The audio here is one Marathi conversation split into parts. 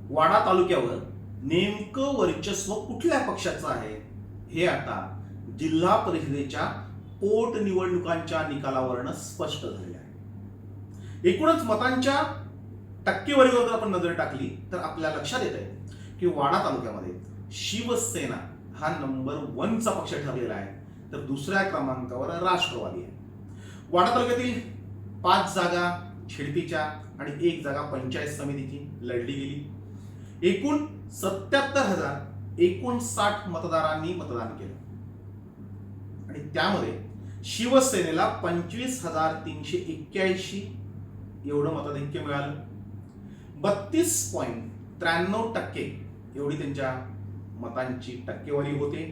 वाडा तालुक्यावर नेमकं वर्चस्व कुठल्या पक्षाचं आहे हे आता जिल्हा परिषदेच्या पोटनिवडणुकांच्या निकालावरनं स्पष्ट झालेलं आहे. एकूणच मतांच्या टक्केवारीवर जर आपण नजर टाकली तर आपल्या लक्षात येत आहे की वाडा तालुक्यामध्ये शिवसेना हा नंबर 1चा पक्ष ठरलेला आहे, तर दुसऱ्या क्रमांकावर राष्ट्रवादी आहे. वाडा तालुक्यातील 5 जागा छिडतीच्या आणि 1 जागा पंचायत समितीची लढली गेली. एकूण 77,059 मतदारांनी मतदान केलं आणि त्यामध्ये शिवसेनेला 25,381 एवढं मताधिक्य मिळालं. 32.93% एवढी त्यांच्या मतांची टक्केवारी होते.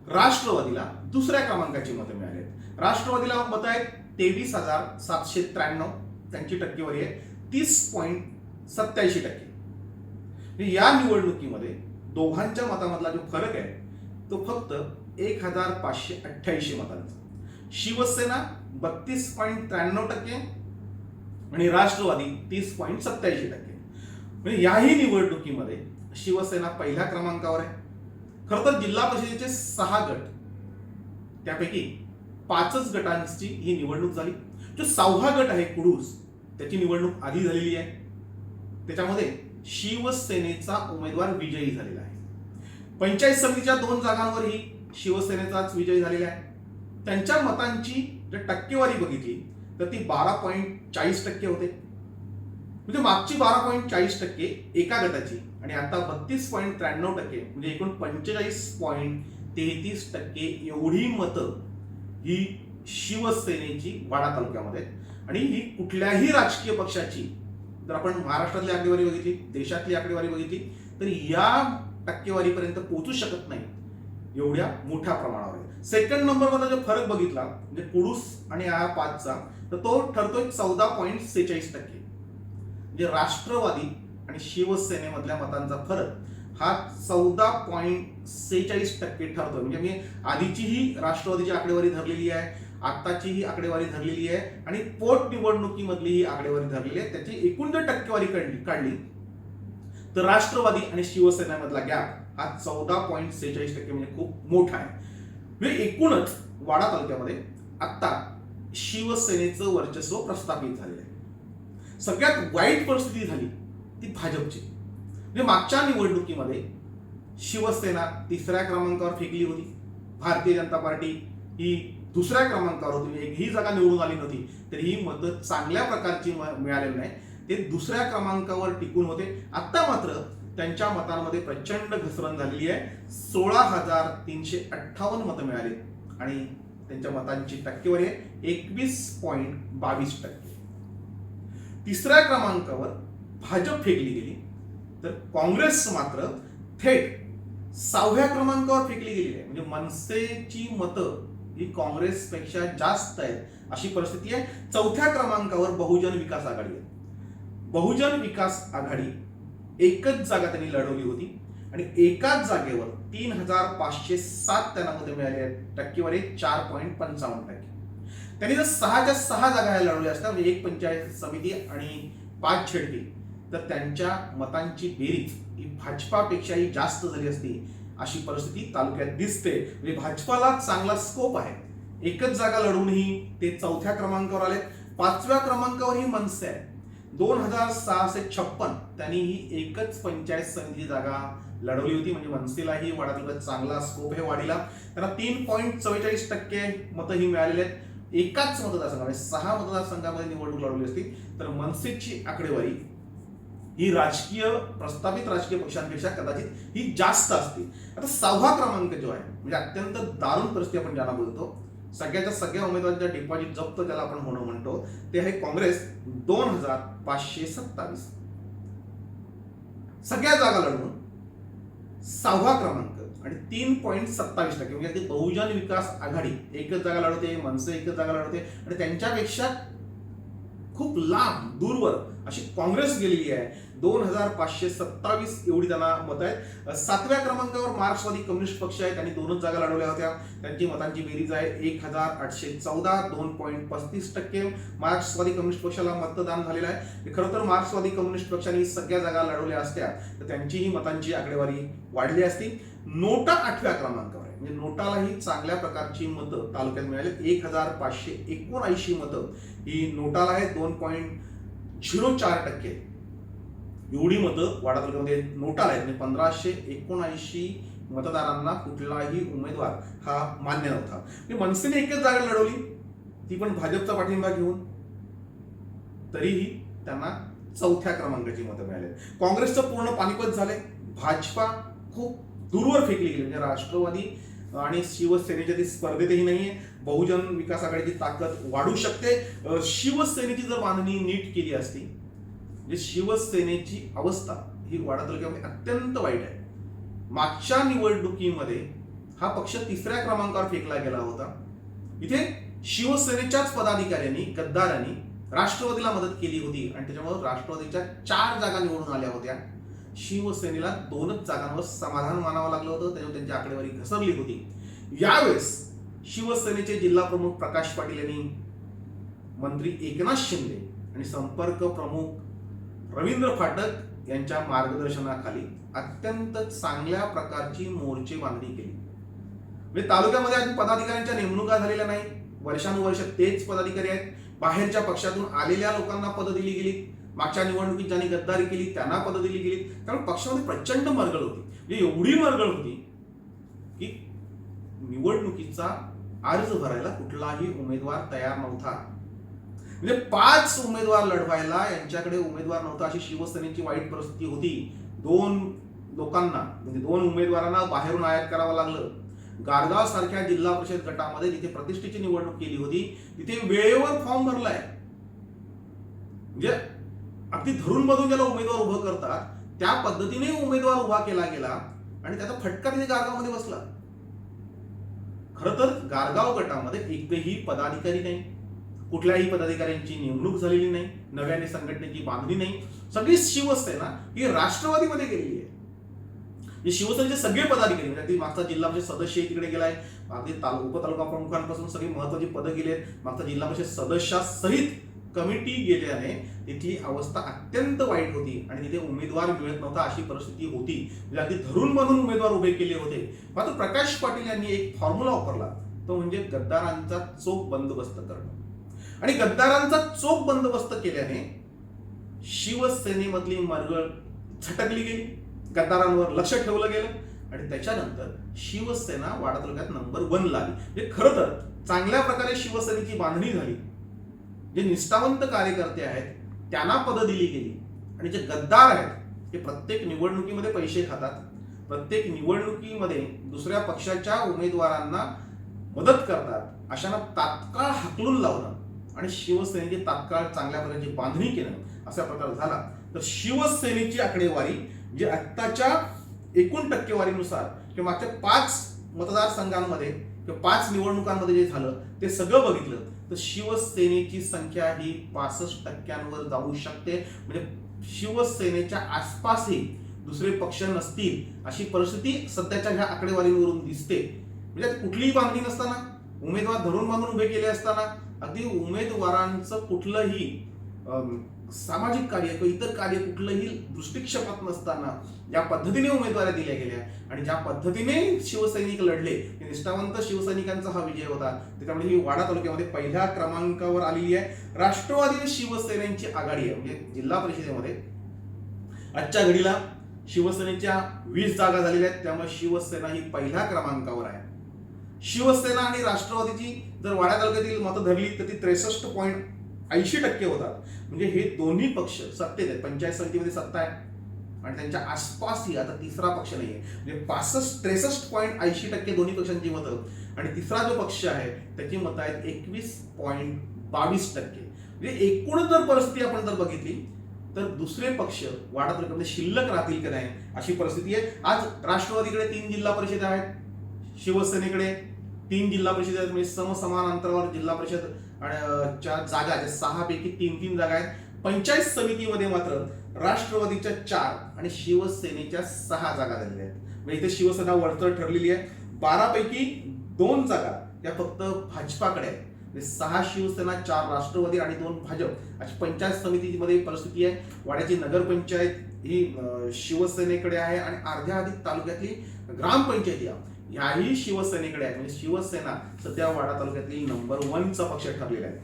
राष्ट्रवादीला दुसऱ्या क्रमांकाची मतं मिळाली. राष्ट्रवादीला मत आहेत 23,793, त्यांची टक्केवारी आहे 30.87%. या निवडणुकीमध्ये दोघांच्या मतामधला जो फरक आहे तो फक्त 1,588 मतांचा. शिवसेना 32.93% आणि राष्ट्रवादी 30.87%. म्हणजे याही निवडणुकीमध्ये शिवसेना पहिल्या क्रमांकावर आहे. खरं तर जिल्हा परिषदेचे 6 गट, त्यापैकी 5च गटांची ही निवडणूक झाली. जो 6हा गट आहे कुडूस, त्याची निवडणूक आधी झालेली आहे. त्याच्यामध्ये शिवसेनेचा उमेदवार विजयी झालेला आहे. पंचायत समितीच्या 2 जागांवरही शिवसेनेचाच विजय झालेला आहे. त्यांच्या मतांची जर टक्केवारी बघितली तर ती 12.40% होते. म्हणजे मागची 12.40% एका गटाची आणि आता 32.93% म्हणजे एकूण 45.33% एवढी मतं ही शिवसेनेची वाडा तालुक्यामध्ये. आणि ही कुठल्याही राजकीय पक्षाची जर आपण महाराष्ट्रातली आकडेवारी बघितली, देशातली आकडेवारी बघितली, तर या टक्केवारीपर्यंत पोहोचू शकत नाही एवढ्या मोठ्या प्रमाणावर. सेकंड नंबरमधला जो फरक बघितला म्हणजे कुडूस आणि हा 5चा, तर तो ठरतोय 14.46%. म्हणजे राष्ट्रवादी आणि शिवसेनेमधल्या मतांचा फरक हा 14.46% ठरतोय. म्हणजे मी आधीचीही राष्ट्रवादीची आकडेवारी धरलेली आहे, आत्ताची ही आकडेवारी धरलेली आहे आणि पोटनिवडणुकीमधली ही आकडेवारी धरलेली आहे. त्याची एकूण जर टक्केवारी काढली तर राष्ट्रवादी आणि शिवसेनेमधला गॅप हा 14.46% म्हणजे खूप मोठा आहे. म्हणजे एकूणच वाडा तालुक्यामध्ये आता शिवसेनेचं वर्चस्व प्रस्थापित झालेलं आहे. सगळ्यात वाईट परिस्थिती झाली ती भाजपची. म्हणजे मागच्या निवडणुकीमध्ये शिवसेना 3ऱ्या क्रमांकावर फेकली होती, भारतीय जनता पार्टी ही 2ऱ्या क्रमांकावर होती, एकही जागा निवडून आली नव्हती, तर ही मतं चांगल्या प्रकारची मिळालेली नाही, ते 2ऱ्या क्रमांकावर टिकून होते. आता मात्र त्यांच्या मतांमध्ये प्रचंड घसरण झालेली आहे. 16,358 मतं मिळाली आणि त्यांच्या मतांची टक्केवारी आहे 21.22%. 3ऱ्या क्रमांकावर भाजप फेकली गेली, तर काँग्रेस मात्र थेट 6व्या क्रमांकावर फेकली गेली आहे. म्हणजे मनसेची मतं ही काँग्रेसपेक्षा जास्त आहेत अशी परिस्थिती आहे. 4थ्या क्रमांकावर बहुजन विकास आघाडी आहे. बहुजन विकास आघाडी एकच जागा त्यांनी लढवली होती आणि एकाच जागेवर 3,507 त्यांना मतं मिळाली आहेत. टक्केवारी 4.55%. त्यांनी जर 6च्या 6 जागा लढवल्या असत्या, म्हणजे 1 पंचायत समिती आणि 5 छिडती, तर त्यांच्या मतांची बेरीज ही भाजपापेक्षाही जास्त झाली असती अशी परिस्थिती तालुक्यात दिसते. म्हणजे भाजपाला चांगला स्कोप आहे. एकच जागा लढवूनही ते 4थ्या क्रमांकावर आले. 5व्या क्रमांकावर ही मनसे आहे. 2,656 त्यांनी ही एकच पंचायत समिती जागा लढवली होती. म्हणजे मनसेलाही वाडा तालुक्यात चांगला स्कोप आहे. वाडीला त्यांना 3.44% मतं ही मिळालेली आहेत. एकाच मतदारसंघामध्ये 6 मतदारसंघामध्ये निवडणूक लढवली असती तर मनसेची आकडेवारी ही प्रस्थापित राजकीय पक्षांपेक्षा कदाचित ही जास्त असते. आता 6वा क्रमांक जो आहे म्हणजे अत्यंत दारुण परिस्थिती आपण ज्याला बोलतो, सगळ्याच्या सगळ्या उमेदवारांच्या डिपॉझिट जप्त त्याला आपण होणं म्हणतो, ते आहे काँग्रेस 2,527. सगळ्या जागा लढवून 6वा क्रमांक आणि 3.27%. म्हणजे ती बहुजन विकास आघाडी एकच जागा लढवते, मनसे एकच जागा लढवते आणि त्यांच्यापेक्षा खूप लांब दूरवर अशी काँग्रेस गेलेली आहे. 2527 एवढी त्यांना मतं आहेत. 7व्या क्रमांकावर मार्क्सवादी कम्युनिस्ट पक्ष आहे, त्यांनी 2च जागा लढवल्या होत्या. त्यांची मतांची बेरीज आहे 1814, 2.35%. मार्क्सवादी कम्युनिस्ट पक्षाला मतदान झालेलं आहे. खरं तर मार्क्सवादी कम्युनिस्ट पक्षाने सगळ्या जागा लढवल्या असत्या तर त्यांचीही मतांची आकडेवारी वाढली असती. नोटा 8व्या क्रमांकावर आहे, म्हणजे नोटालाही चांगल्या प्रकारची मतं तालुक्यात मिळाली. 1579 मतं ही नोटाला आहे. 2.04% एवढी मतं वाडा तालुक्यामध्ये नोटाला आहेत. म्हणजे 1579 मतदारांना कुठलाही उमेदवार हा मान्य नव्हता. म्हणजे मनसेने एकच जागा लढवली, ती पण भाजपचा पाठिंबा घेऊन, तरीही त्यांना 4थ्या क्रमांकाची मतं मिळाली. काँग्रेसचं पूर्ण पानिपत झालंय. भाजपा खूप दूरवर फेकली गेली. म्हणजे राष्ट्रवादी आणि शिवसेनेच्या ती स्पर्धेतही नाहीये. बहुजन विकास आघाडीची ताकद वाढू शकते. शिवसेनेची जर बांधणी नीट केली असती, म्हणजे शिवसेनेची अवस्था ही वाडा तालुक्यामध्ये अत्यंत वाईट आहे. मागच्या निवडणुकीमध्ये हा पक्ष 3ऱ्या क्रमांकावर फेकला गेला होता. इथे शिवसेनेच्याच पदाधिकाऱ्यांनी, गद्दारांनी राष्ट्रवादीला मदत केली होती आणि त्याच्यामुळे राष्ट्रवादीच्या 4 जागा निवडून आल्या होत्या. शिवसेनेला 2च जागांवर समाधान मानावं लागलं होतं, त्याच्यामुळे त्यांची आकडेवारी घसरली होती. यावेळेस शिवसेनेचे जिल्हा प्रमुख प्रकाश पाटील यांनी मंत्री एकनाथ शिंदे आणि संपर्क प्रमुख रवींद्र फाटक यांच्या मार्गदर्शनाखाली अत्यंत चांगल्या प्रकारची मोर्चे बांधणी केली. म्हणजे तालुक्यामध्ये अजून पदाधिकाऱ्यांच्या नेमणुका झालेल्या नाही. वर्षानुवर्ष तेच पदाधिकारी आहेत. बाहेरच्या पक्षातून आलेल्या लोकांना पदं दिली गेली. मागच्या निवडणुकीत ज्यांनी गद्दारी केली त्यांना पदं दिली गेली. त्यामुळे पक्षामध्ये प्रचंड मरगळ होती. म्हणजे एवढी मरगळ होती की निवडणुकीचा अर्ज भरायला कुठलाही उमेदवार तयार नव्हता. म्हणजे 5 उमेदवार लढवायला यांच्याकडे उमेदवार नव्हता, अशी शिवसेनेची वाईट परिस्थिती होती. 2 लोकांना म्हणजे 2 उमेदवारांना बाहेरून आयात करावं लागलं. गारगाव सारख्या जिल्हा परिषद गटामध्ये जिथे प्रतिष्ठेची निवडणूक केली होती तिथे वेळेवर फॉर्म भरलाय. म्हणजे अगदी धरून मधून ज्याला उमेदवार उभं करतात त्या पद्धतीने उमेदवार उभा केला गेला आणि त्याचा फटका तिथे गारगावमध्ये बसला. खरं तर गारगाव गटामध्ये एकही पदाधिकारी नाही, कुठल्याही पदाधिकाऱ्यांची नेमणूक झालेली नाही, नव्याने संघटनेची बांधणी नाही. सगळी शिवसेना ही राष्ट्रवादीमध्ये गेलेली आहे. शिवसेनेचे सगळे पदाधिकारी म्हणजे अगदी मागचा जिल्हा परिषद सदस्य तिकडे गेलाय, अगदी उपतालुका प्रमुखांपासून सगळी महत्वाची पदं गेली आहेत. मागचा जिल्हा परिषद सदस्यासहित कमिटी गेल्याने तिथली अवस्था अत्यंत वाईट होती आणि तिथे उमेदवार मिळत नव्हता अशी परिस्थिती होती. म्हणजे अगदी धरून बांधून उमेदवार उभे केले होते. मात्र प्रकाश पाटील यांनी एक फॉर्म्युला वापरला, तो म्हणजे गद्दारांचा चोख बंदोबस्त करणं. आणि गद्दारांचा चोख बंदोबस्त केल्याने शिवसेनेमधली मरगळ झटकली गेली, गद्दारांवर लक्ष ठेवलं गेलं आणि त्याच्यानंतर शिवसेना वाडा तालुक्यात नंबर 1 ला आली. म्हणजे खरं तर चांगल्या प्रकारे शिवसेनेची बांधणी झाली. जे निष्ठावंत कार्यकर्ते आहेत त्यांना पदं दिली गेली आणि जे गद्दार आहेत ते प्रत्येक निवडणुकीमध्ये पैसे खातात, प्रत्येक निवडणुकीमध्ये दुसऱ्या पक्षाच्या उमेदवारांना मदत करतात, अशांना तात्काळ हाकलून लावणं आणि शिवसेनेची तात्काळ चांगल्या प्रकारची बांधणी केलं असा प्रकार झाला. तर शिवसेनेची आकडेवारी जे आत्ताच्या एकूण टक्केवारीनुसार किंवा मागच्या 5 मतदारसंघांमध्ये किंवा 5 निवडणुकांमध्ये जे झालं ते सगळं बघितलं तर शिवसेनेची संख्या ही 65% जाऊ शकते. म्हणजे शिवसेनेच्या आसपासही दुसरे पक्ष नसतील अशी परिस्थिती सध्याच्या ह्या आकडेवारीवरून दिसते. म्हणजे कुठलीही बांधणी नसताना, उमेदवार धरून बांधून उभे केले असताना, अगदी उमेदवारांचं कुठलंही सामाजिक कार्य किंवा इतर कार्य कुठलंही दृष्टिक्षेपात नसताना ज्या पद्धतीने उमेदवारी दिल्या गेल्या आणि ज्या पद्धतीने शिवसैनिक लढले, निष्ठावंत शिवसैनिकांचा हा विजय होता. त्याच्यामुळे ही वाडा तालुक्यामध्ये 1ल्या क्रमांकावर आलेली आहे. राष्ट्रवादी शिवसेनेची आघाडी आहे. म्हणजे जिल्हा परिषदेमध्ये आजच्या घडीला शिवसेनेच्या 20 जागा झालेल्या आहेत, त्यामुळे शिवसेना ही 1ल्या क्रमांकावर आहे. शिवसेना आणि राष्ट्रवादीची जर वाडा तालुक्यातील मतं धरली तर ती 63.80% होतात. म्हणजे हे दोन्ही पक्ष सत्तेत आहेत. पंचायत समितीमध्ये सत्ता आहे आणि त्यांच्या आसपासही आता तिसरा पक्ष नाहीये. म्हणजे 63.80% दोन्ही पक्षांची मतं आणि तिसरा जो पक्ष आहे त्याची मतं आहेत 21.22%. म्हणजे एकूण जर परिस्थिती आपण जर बघितली तर दुसरे पक्ष वाडा तालुक्यामध्ये शिल्लक राहतील की नाही अशी परिस्थिती आहे. आज राष्ट्रवादीकडे 3 जिल्हा परिषद आहेत, शिवसेनेकडे 3 जिल्हा परिषद आहेत. म्हणजे समसमान अंतरावर जिल्हा परिषद आणि च्या जागा ज्या 6 पैकी 3 जागा आहेत. पंचायत समितीमध्ये मात्र राष्ट्रवादीच्या 4 आणि शिवसेनेच्या 6 जागा झालेल्या आहेत. म्हणजे इथे शिवसेना वरचढ ठरलेली आहे. 12 पैकी 2 जागा त्या फक्त भाजपाकडे आहेत. म्हणजे 6 शिवसेना, 4 राष्ट्रवादी आणि 2 भाजप अशी पंचायत समितीमध्ये परिस्थिती आहे. वाड्याची नगरपंचायत ही शिवसेनेकडे आहे आणि अर्ध्या अधिक तालुक्यातली ग्रामपंचायती याही शिवसेनेकडे आहे. म्हणजे शिवसेना सध्या वाडा तालुक्यातली नंबर 1 चा पक्ष ठरलेला आहे.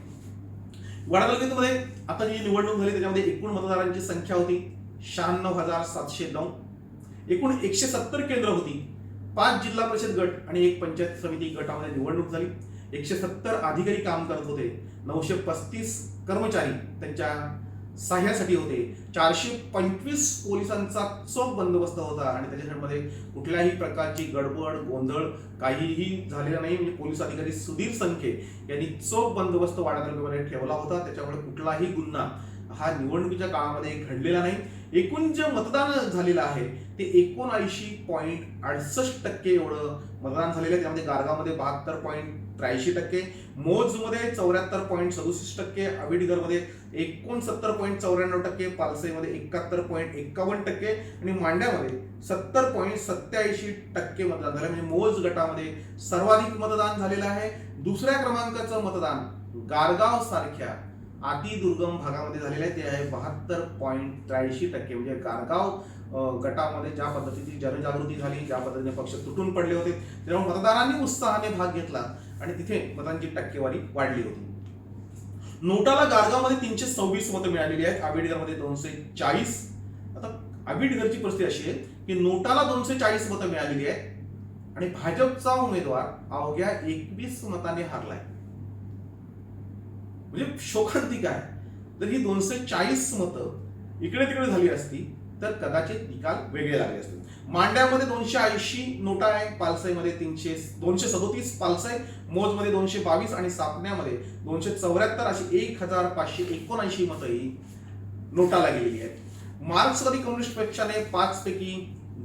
वाडा तालुक्यामध्ये आता जी निवडणूक झाली त्याच्यामध्ये एकूण मतदारांची संख्या होती 96,709. एकूण 170 केंद्र होती. 5 जिल्हा परिषद गट आणि 1 पंचायत समिती गटामध्ये निवडणूक झाली. 170 अधिकारी काम करत होते. 935 कर्मचारी त्यांच्या सहाय्यासाठी होते. 425 पोलिसांचा चोख बंदोबस्त होता आणि त्याच्यामध्ये कुठल्याही प्रकारची गडबड गोंधळ काहीही झालेला नाही. म्हणजे पोलीस अधिकारी सुधीर संखे यांनी चोख बंदोबस्त वाडा तालुक्यामध्ये ठेवला होता. त्याच्यामुळे कुठलाही गुन्हा हा निवडणुकीच्या काळामध्ये घडलेला नाही. एकूण जे मतदान झालेलं आहे ते 79.68% एवढं मतदान झालेलं आहे. त्यामध्ये गारगावमध्ये 72.83%, मोजमध्ये 74.67%, आबिडगरमध्ये 69.94%, पालसाईमध्ये 71.51% आणि मांड्यामध्ये 70.87% मतदान झालं. म्हणजे मोज गटामध्ये सर्वाधिक मतदान झालेलं आहे. दुसऱ्या क्रमांकाचं मतदान गारगाव सारख्या अतिदुर्गम भागामध्ये झालेलं आहे. ते आहे 72.83%. म्हणजे गारगाव गटामध्ये ज्या पद्धतीची जनजागृती झाली, ज्या पद्धतीने पक्ष तुटून पडले होते, त्यामुळे मतदारांनी उत्साहाने भाग घेतला आणि तिथे मतांची टक्केवारी वाढली होती. नोटाला गारगावमध्ये 326 मतं मिळालेली आहेत. आबिडगरमध्ये 240. आता आबिडगरची परिस्थिती अशी आहे की नोटाला 240 मतं मिळालेली आहेत आणि भाजपचा उमेदवार अवघ्या 21 मतांनी हारलाय. म्हणजे शोकांतिक आहे. जर ही 240 मतं इकडे तिकडे झाली असती तर कदाचित निकाल वेगळे लागले असते. मांड्यामध्ये 280 नोटा आहे, पालसाईमध्ये 237 पालसाई, मोजमध्ये 222 आणि सापण्यामध्ये 274 अशी 1579 मतं ही नोटाला गेलेली आहेत. मार्क्सवादी कम्युनिस्ट पक्षाने 5 पैकी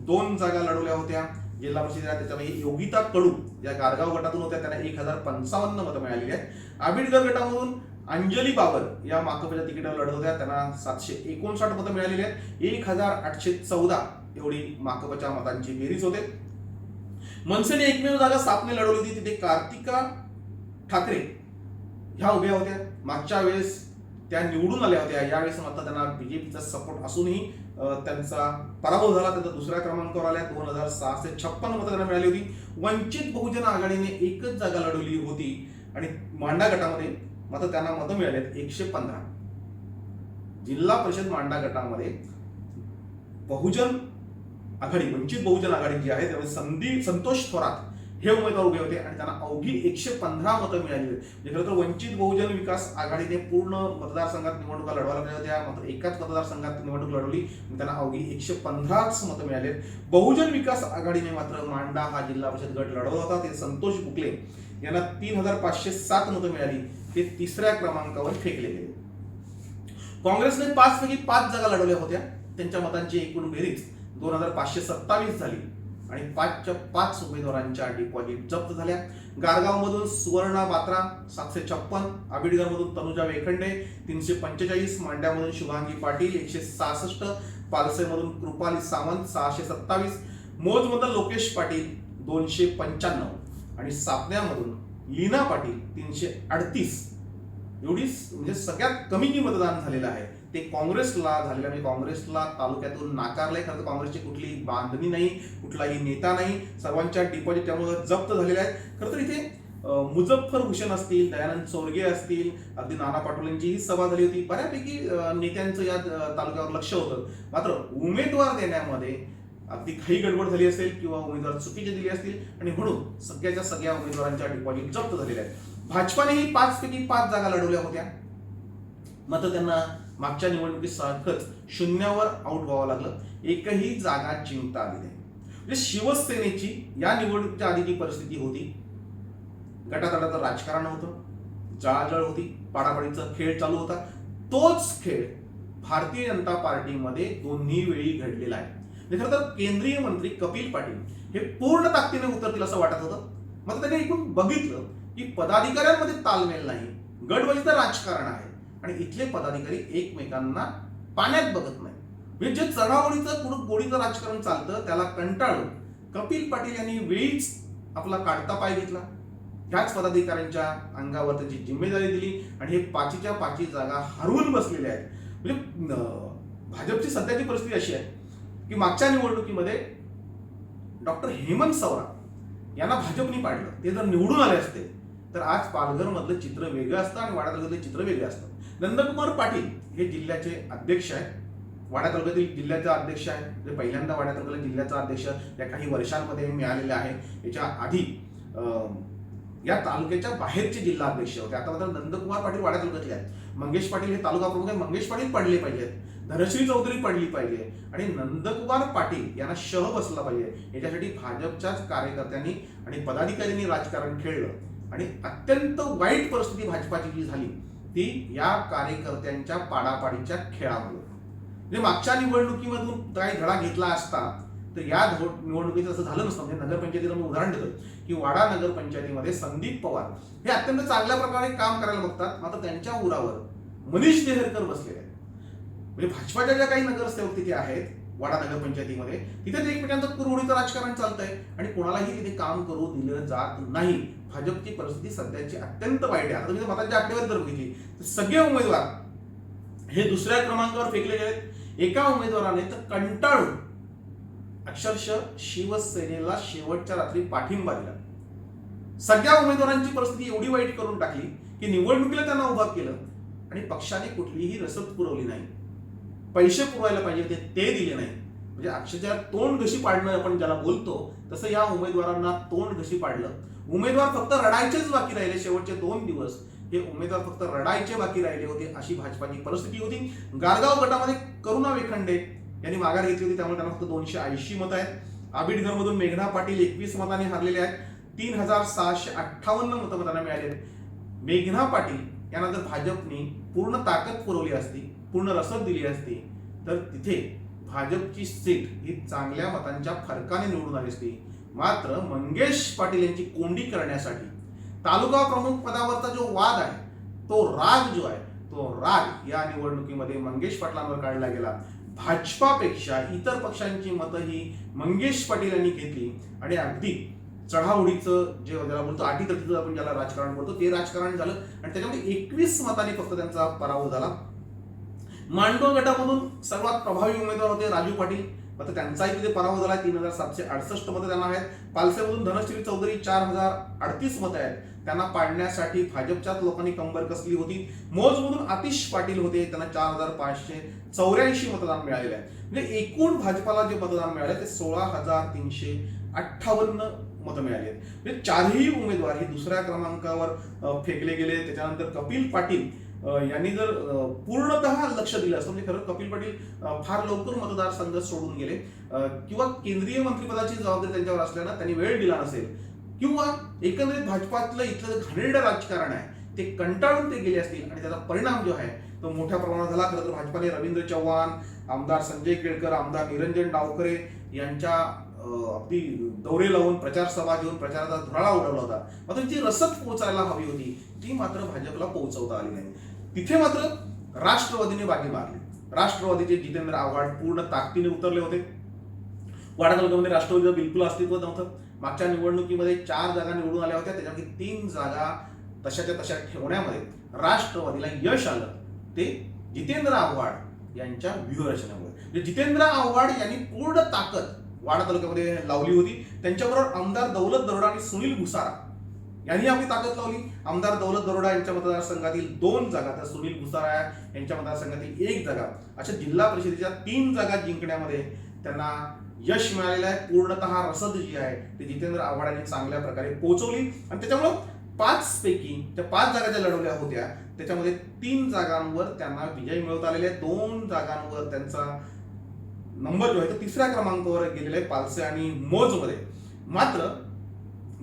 2 जागा लढवल्या होत्या जिल्हा परिषदेला. त्याच्यामध्ये योगिता कडू या गारगाव गटातून होत्या, त्यांना 1055 मतं मिळालेली आहेत. आबिडगर गटामधून अंजली बाबर या माकपच्या तिकिटावर लढत होत्या, त्यांना 759 मतं मिळालेली आहेत. 1814 एवढी माकपच्या मतांची बेरीज होते. मनसेने एकमेव जागा सापने लढवली होती. तिथे कार्तिका ठाकरे ह्या उभ्या होत्या. मागच्या वेळेस त्या निवडून आल्या होत्या. यावेळेस मात्र त्यांना बीजेपीचा सपोर्ट असूनही त्यांचा पराभव झाला. त्यांचा दुसऱ्या क्रमांकावर आल्या. 2656 मतं त्यांना मिळाली होती. वंचित बहुजन आघाडीने एकच जागा लढवली होती आणि मांडा गटामध्ये मात्र त्यांना मतं मिळाली 115. जिल्हा परिषद मांडा गटामध्ये बहुजन आघाडी, वंचित बहुजन आघाडी जी आहे त्यामध्ये संतोष थोरात हे उमेदवार उभे होते आणि त्यांना अवघी 115 मतं मिळाली. म्हणजे खरं तर वंचित बहुजन विकास आघाडीने पूर्ण मतदारसंघात निवडणुका लढवायला पाहिजे होत्या, मात्र एकाच मतदारसंघात निवडणूक लढवली, त्यांना अवघी 115 मतं मिळाली. बहुजन विकास आघाडीने मात्र मांडा हा जिल्हा परिषद गट लढवला होता. ते संतोष बुकले यांना 3507 मतं मिळाली. ते 3ऱ्या क्रमांकावर फेकले गेले. काँग्रेसने 5 पैकी 5 जागा लढवल्या होत्या. त्यांच्या मतांची एकूण बेरीज 2527 झाली आणि 5च्या 5 उमेदवारांच्या डिपॉझिट जप्त झाल्या. गारगावमधून सुवर्णा बात्रा 756, आबिडगरमधून तनुजा वेखंडे 345, मांड्यामधून शुभांगी पाटील 166, पालसेमधून कृपाली सावंत 627, मोजमधून लोकेश पाटील 295 आणि सापण्यामधून लीना पाटील 338 एवढी म्हणजे सगळ्यात कमी मतदान झालेलं आहे ते काँग्रेसला झालेलं. म्हणजे काँग्रेसला तालुक्यातून नाकारलंय. खरं तर काँग्रेसची कुठलीही बांधणी नाही, कुठलाही नेता नाही, सर्वांच्या डिपॉझिट त्यामुळे जप्त झालेले आहेत. खरं तर इथे मुझफ्फर हुसेन असतील, दयानंद चोरगे असतील, अगदी नाना पाटोलेंचीही सभा झाली होती. बऱ्यापैकी नेत्यांचं या तालुक्यावर लक्ष होतं. मात्र उमेदवार देण्यामध्ये अगदी काही गडबड झाली असेल किंवा उमेदवार चुकीचे दिले असतील आणि म्हणून सगळ्याच्या सगळ्या उमेदवारांच्या डिपॉझिट जप्त झालेल्या आहेत. भाजपानेही 5 पैकी 5 जागा लढवल्या होत्या, मात्र त्यांना मागच्या निवडणुकीत सारखंच शून्यावर आउट व्हावं लागलं. एकही जागा जिंकता आली नाही. म्हणजे शिवसेनेची या निवडणुकीच्या आधीची परिस्थिती होती. गटातटाचं राजकारण होतं, जळाजळ होती, पाडापाडीचा खेळ चालू होता. तोच खेळ भारतीय जनता पार्टीमध्ये दोन्ही वेळी घडलेला आहे. खरं तर केंद्रीय मंत्री कपिल पाटील हे पूर्ण ताकदीने उतरतील असं वाटत होतं. मात्र त्यांनी एकूण बघितलं की पदाधिकाऱ्यांमध्ये तालमेल नाही, गडबडीचं राजकारण आहे आणि इथले पदाधिकारी एकमेकांना पाण्यात बघत नाही. म्हणजे जे चढाओढीचं गोडीचं राजकारण चालतं त्याला कंटाळून कपिल पाटील यांनी वेळीच आपला काढता पाय घेतला. ह्याच पदाधिकाऱ्यांच्या अंगावर त्याची जिम्मेदारी दिली आणि हे पाचीच्या पाची जागा हरवून बसलेले आहेत. म्हणजे भाजपची सध्याची परिस्थिती अशी आहे की मागच्या निवडणुकीमध्ये डॉक्टर हेमंत सवरा यांना भाजपने पाडलं. ते जर निवडून आले असते तर आज पालघर मधलं चित्र वेगळं असतं आणि वाडा तालुक्यातलं चित्र वेगळं असतं. नंदकुमार पाटील हे जिल्ह्याचे अध्यक्ष आहेत. वाडा तालुक्यातील जिल्ह्याचा अध्यक्ष आहे. म्हणजे पहिल्यांदा वाडा तालुक्यातील जिल्ह्याचा अध्यक्ष या काही वर्षांमध्ये मिळालेले आहे. याच्या आधी या तालुक्याच्या बाहेरचे जिल्हा अध्यक्ष होते. आता मात्र नंदकुमार पाटील वाडा तालुक्यातले आहेत. मंगेश पाटील हे तालुका प्रमुख आहेत. मंगेश पाटील पडले पाहिजेत. धनश्री चौधरी पडली पाहिजे आणि नंदकुमार पाटील यांना शह बसला पाहिजे. याच्यासाठी भाजपच्याच कार्यकर्त्यांनी आणि पदाधिकाऱ्यांनी राजकारण खेळलं आणि अत्यंत वाईट परिस्थिती भाजपाची जी झाली ती या कार्यकर्त्यांच्या पाडापाडीच्या खेळामुळे. म्हणजे मागच्या निवडणुकीमधून काही धडा घेतला असता तर या निवडणुकीचं असं झालं नसतं. म्हणजे नगरपंचायतीला मी उदाहरण देतो की वाडा नगरपंचायतीमध्ये संदीप पवार हे अत्यंत चांगल्या प्रकारे काम करायला बघतात, मात्र त्यांच्या उरावर मनीष देहरकर बसलेले आहेत. म्हणजे भाजपाच्या ज्या काही नगरसेवक तिथे आहेत वाडा नगरपंचायतीमध्ये तिथे ते एकमेकांचं कुरवडीचं राजकारण चालतंय आणि कोणालाही तिथे काम करू दिलं जात नाही. भाजपची परिस्थिती सध्याची अत्यंत वाईट आहे. आता तुम्ही मतांची आकडेवारी जर बघितली तर सगळे उमेदवार हे दुसऱ्या क्रमांकावर फेकले गेलेत. एका उमेदवाराने तर कंटाळून अक्षरशः शिवसेनेला शेवटच्या रात्री पाठिंबा दिला. सगळ्या उमेदवारांची परिस्थिती एवढी वाईट करून टाकली की निवडणुकीला त्यांना उभा केलं आणि पक्षाने कुठलीही रसद पुरवली नाही. पैसे पुरवायला पाहिजे होते ते दिले नाही. म्हणजे अक्षरशः तोंड घशी पाडणं आपण ज्याला बोलतो तसं या उमेदवारांना तोंड घशी पाडलं. उमेदवार फक्त रडायचेच बाकी राहिले. शेवटचे 2 दिवस हे उमेदवार फक्त रडायचे बाकी राहिले होते. अशी भाजपाची परिस्थिती होती. गारगाव गटामध्ये करुणा वेखंडे यांनी माघार घेतली होती, त्यामुळे त्यांना फक्त 280 मतं आहेत. आबिडघर मधून मेघना पाटील 21 मतांनी हरलेले आहेत. 3658 मतं त्यांना मिळाली आहेत. मेघना पाटील यांना जर भाजपने पूर्ण ताकद पुरवली असती, पूर्ण रसद दिली असती तर तिथे भाजपची सीट ही चांगल्या मतांच्या फरकाने निवडून आली असती. मात्र मंगेश पाटील यांची कोंडी करण्यासाठी तालुका प्रमुख पदावरचा जो वाद आहे तो राग या निवडणुकीमध्ये मंगेश पाटलांवर काढला गेला. भाजपापेक्षा इतर पक्षांची मतं ही मंगेश पाटील यांनी घेतली आणि अगदी चढाओढीचं जे ज्याला बोलतो अटीतटीचं आपण ज्याला राजकारण बोलतो ते राजकारण झालं आणि त्याच्यामध्ये 21 मतांनी फक्त त्यांचा पराभव झाला. मांडव गटामधून सर्वात प्रभावी उमेदवार होते राजू पाटील, मात्र त्यांचाही तिथे पराभव झाला. 3768 मतं त्यांना आहेत. पालसेमधून धनश्री चौधरी 4038 मतं आहेत. त्यांना पाडण्यासाठी भाजपच्याच लोकांनी कंबर कसली होती. मौजमधून आतिश पाटील होते, त्यांना 4584 मतदान मिळालेले आहे. म्हणजे एकूण भाजपाला जे मतदान मिळाले ते 16358 मतं मिळाली आहेत. म्हणजे चारही उमेदवार हे दुसऱ्या क्रमांकावर फेकले गेले. त्याच्यानंतर कपिल पाटील यांनी जर पूर्णतः लक्ष दिलं असतं म्हणजे खरं कपिल पाटील फार लवकर मतदारसंघ सोडून गेले किंवा केंद्रीय मंत्रिपदाची जबाबदारी त्यांच्यावर असल्यानं त्यांनी वेळ दिला नसेल किंवा एकंदरीत भाजपातलं इथलं घाणेरडं राजकारण आहे ते कंटाळून ते गेले असतील आणि त्याचा परिणाम जो आहे तो मोठ्या प्रमाणात झाला. खरं तर भाजपाने रवींद्र चव्हाण, आमदार संजय केळकर, आमदार निरंजन डावखरे यांच्या अगदी दौरे लावून प्रचार सभा घेऊन प्रचाराचा धुराळा उडवला होता. मात्र जी रसद पोहोचायला हवी होती ती मात्र भाजपला पोहोचवता आली नाही. तिथे मात्र राष्ट्रवादीने बाजी मारली. राष्ट्रवादीचे जितेंद्र आव्हाड पूर्ण ताकदीने उतरले होते. वाडा तालुक्यामध्ये राष्ट्रवादीचं बिलकुल अस्तित्व नव्हतं. मागच्या निवडणुकीमध्ये 4 जागा निवडून आल्या होत्या, त्याच्यापैकी 3 जागा तशाच्या तशा ठेवण्यामध्ये राष्ट्रवादीला यश आलं ते जितेंद्र आव्हाड यांच्या व्यूहरचनेमुळे. जितेंद्र आव्हाड यांनी पूर्ण ताकद वाडा तालुक्यामध्ये लावली होती. त्यांच्याबरोबर आमदार दौलत दरोडा आणि सुनील घुसारा यांनी आपली ताकद लावली. आमदार दौलत दरोडा यांच्या मतदारसंघातील 2 जागा तर सुनील घुसारा यांच्या मतदारसंघातील 1 जागा अशा जिल्हा परिषदेच्या 3 जागा जिंकण्यामध्ये त्यांना यश मिळालेलं आहे. पूर्णतः रसद जी आहे ती जितेंद्र आव्हाड यांनी चांगल्या प्रकारे पोहोचवली आणि त्याच्यामुळं 5 पैकी त्या 5 जागा ज्या लढवल्या होत्या त्याच्यामध्ये 3 जागांवर त्यांना विजय मिळवता आलेले आहे. 2 जागांवर त्यांचा नंबर जो आहे तो 3ऱ्या क्रमांकावर गेलेला आहे पालसे आणि मौजमध्ये. मात्र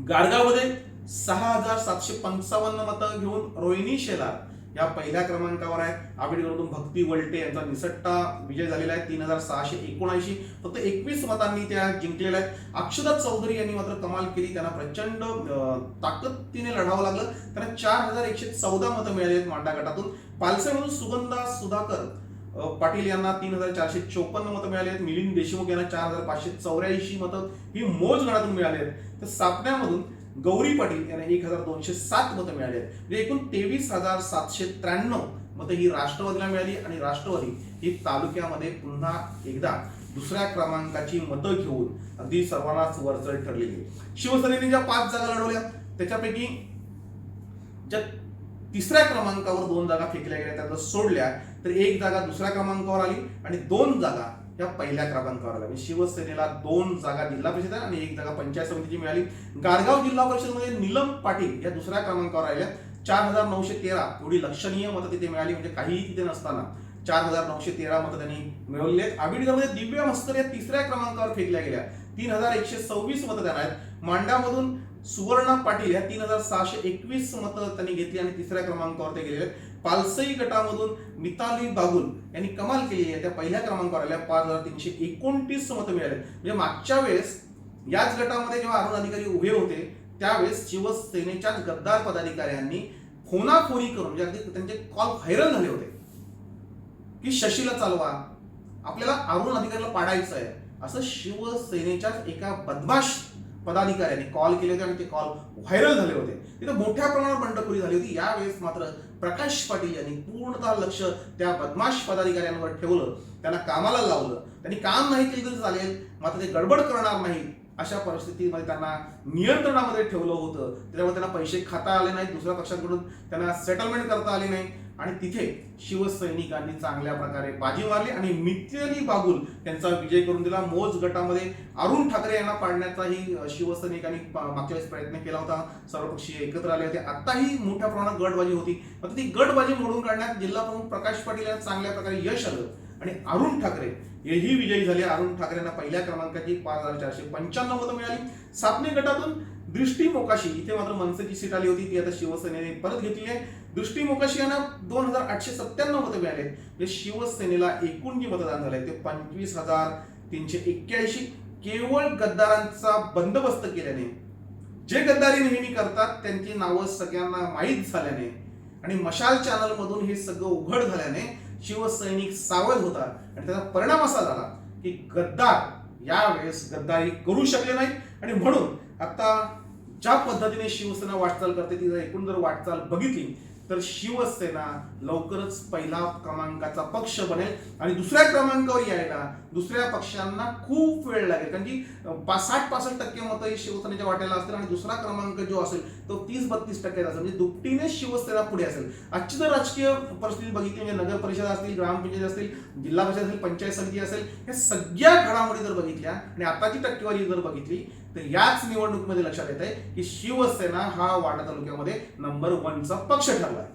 गारगावमध्ये 6755 मतं घेऊन रोहिणी शेलार या पहिल्या क्रमांकावर आहे. आबिडगडमधून भक्ती वलटे यांचा निसट्टा विजय झालेला आहे 3679. फक्त 21 मतांनी त्या जिंकलेल्या आहेत. अक्षता चौधरी यांनी मात्र कमाल केली. त्यांना प्रचंड ताकदीने लढावं लागलं. त्यांना 4114 मतं मिळाली आहेत मांडा गटातून. पालसेमधून सुगंधा सुधाकर पाटील यांना 3454 मतं मिळाली आहेत. मिलिंद देशमुख यांना 4584 मतं ही मोज गणातून मिळाली आहेत. तर सापण्यामधून गौरी पाटील यांना 1207 मतं मिळाली आहेत. म्हणजे एकूण 23,793 मतं ही राष्ट्रवादीला मिळाली आणि राष्ट्रवादी ही तालुक्यामध्ये पुन्हा एकदा दुसऱ्या क्रमांकाची मतं घेऊन अगदी सर्वांनाच वरचढ ठरलेली आहे. शिवसेनेने ज्या 5 जागा लढवल्या त्याच्यापैकी ज्या तिसऱ्या क्रमांकावर 2 जागा फेकल्या गेल्या त्या सोडल्या तर 1 जागा दुसऱ्या क्रमांकावर आली आणि 2 जागा या पहिल्या क्रमांकावर आल्या. म्हणजे शिवसेनेला 2 जागा जिल्हा परिषद आणि 1 जागा पंचायत समितीची मिळाली. गारगाव जिल्हा परिषदमध्ये नीलम पाटील या दुसऱ्या क्रमांकावर राहिल्या. 4913 एवढी लक्षणीय मतं तिथे मिळाली. म्हणजे काहीही तिथे नसताना 4913 मतं त्यांनी मिळवली आहेत. आबिडगडमध्ये दिव्या मस्कर या तिसऱ्या क्रमांकावर फेकल्या गेल्या. 3126 मतं त्यांना आहेत. मांडामधून सुवर्णा पाटील या 3621 मतं त्यांनी घेतली आणि तिसऱ्या क्रमांकावर ते गेलेले आहेत. पालसई गटामधून मिताली बागुल यांनी कमाल केली आहे. त्या पहिल्या क्रमांकावर आल्या. 5329 मतं मिळाली. म्हणजे मागच्या वेळेस याच गटामध्ये जेव्हा अरुण अधिकारी उभे होते त्यावेळेस शिवसेनेच्याच गद्दार पदाधिकाऱ्यांनी फोनाफोनी करून म्हणजे अगदी त्यांचे कॉल व्हायरल झाले होते की शशीला चालवा, आपल्याला अरुण अधिकाऱ्याला पाडायचं आहे, असं शिवसेनेच्याच एका बदमाश पदाधिकाऱ्यांनी कॉल केले होते आणि ते कॉल व्हायरल झाले होते. तिथे मोठ्या प्रमाणावर बंडखोरी झाली होती. यावेळेस मात्र प्रकाश पाटील यांनी पूर्णतः लक्ष त्या बदमाश पदाधिकाऱ्यांवर ठेवलं. त्यांना कामाला लावलं. त्यांनी काम नाही केलं तरी चालेल मात्र ते गडबड करणार नाही अशा परिस्थितीमध्ये त्यांना नियंत्रणामध्ये ठेवलं होतं. त्याच्यामुळे त्यांना पैसे खाता आले नाहीत. दुसऱ्या पक्षांकडून त्यांना सेटलमेंट करता आली नाही आणि तिथे शिवसैनिकांनी चांगल्या प्रकारे बाजी मारली आणि मिताली बागुल यांचा विजय करून दिला. मोज गटामध्ये अरुण ठाकरे यांना पाडण्याचाही शिवसैनिकांनी मागच्या वेळेस प्रयत्न केला होता. सर्वपक्षीय एकत्र आले होते. आताही मोठ्या प्रमाणात गटबाजी होती. मात्र ती गटबाजी मोडून काढण्यात जिल्हा प्रमुख प्रकाश पाटील यांना चांगल्या प्रकारे यश आलं आणि अरुण ठाकरे हेही विजयी झाले. अरुण ठाकरेंना पहिल्या क्रमांकाची 5495 मतं मिळाली. सापणे गटातून दृष्टी मोकाशी इथे मात्र मनसेची सीट आली होती. ती आता शिवसेनेने परत घेतली आहे. दृष्टी मोकाशी यांना 2897 मतं मिळाले. म्हणजे शिवसेनेला एकूण जे मतदान झालंय ते 25381. केवळ गद्दारांचा बंदोबस्त केल्याने, जे गद्दारी नेहमी करतात त्यांची नावं सगळ्यांना माहीत झाल्याने आणि मशाल चॅनल मधून हे सगळं उघड झाल्याने शिवसैनिक सावध होता आणि त्याचा परिणाम असा झाला की गद्दार यावेळेस गद्दारी करू शकले नाही. आणि म्हणून आता ज्या पद्धतीने शिवसेना वाटचाल करते ती एकूण जर वाटचाल बघितली तर शिवसेना लवकरच पहिला क्रमांकाचा पक्ष बनेल आणि दुसऱ्या क्रमांकावर यायला दुसऱ्या पक्षांना खूप वेळ लागेल. कारण की 60-65% मतं ही शिवसेनेच्या वाट्याला असतील आणि दुसरा क्रमांक जो असेल तो 30-32% असेल. म्हणजे दुपटीने शिवसेना पुढे असेल. आजची जर राजकीय परिस्थिती बघितली म्हणजे नगर परिषद असतील, ग्रामपंचायत असतील, जिल्हा परिषद असेल, पंचायत समिती असेल, या सगळ्या घडामोडी जर बघितल्या आणि आताची टक्केवारी जर बघितली तर याच निवडणुकीमध्ये लक्षात येत आहे की शिवसेना हा वाडा तालुक्यामध्ये नंबर 1चा पक्ष ठरला आहे.